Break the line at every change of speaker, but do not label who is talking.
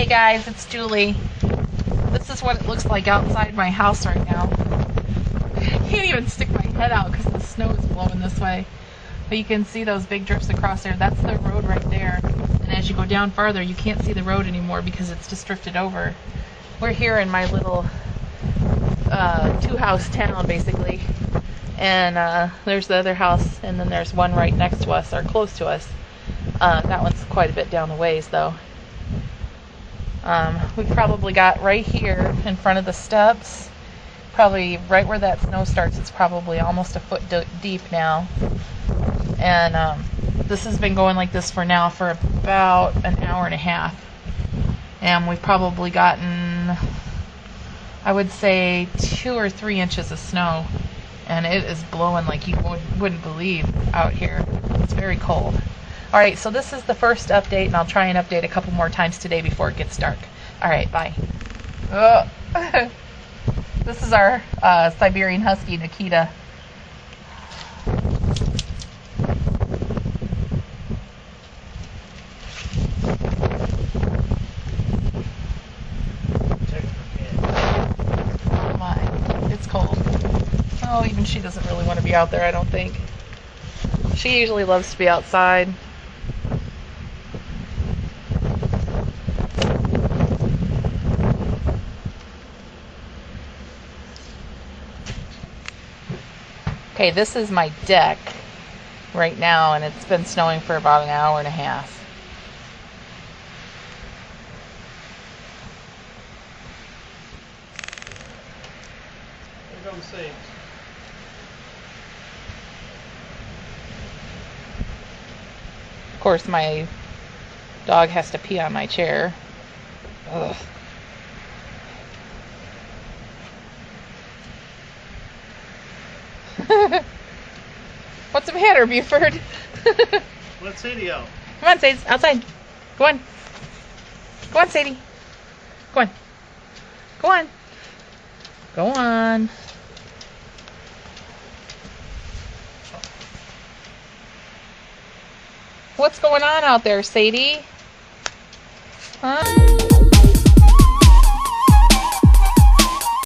guys, it's Julie. This is what it looks like outside my house right now. I can't even stick my head out because the snow is blowing this way. But you can see those big drifts across there. That's the road right there. And as you go down farther, you can't see the road anymore because it's just drifted over. We're here in my little two-house town, basically. And there's the other house, and then there's one right next to us, or close to us. That one's quite a bit down the ways, though. We've probably got right here in front of the steps, probably right where that snow starts, it's probably almost a foot deep now. And this has been going like this for about an hour and a half. And we've probably gotten, I would say, 2 or 3 inches of snow. And it is blowing like you wouldn't believe out here. It's very cold. Alright, so this is the first update, and I'll try and update a couple more times today before it gets dark. Alright, bye. Oh. This is our Siberian Husky, Nikita. Oh my, it's cold. Oh, even she doesn't really want to be out there, I don't think. She usually loves to be outside. Okay, this is my deck right now, and it's been snowing for about an hour and a half.
Here comes Sage.
Of course, my dog has to pee on my chair. Ugh. What's the matter, Buford?
Let Sadie out.
Come on, Sadie, outside. Go on. Go on, Sadie. Go on. Go on. Go on. What's going on out there, Sadie? Huh?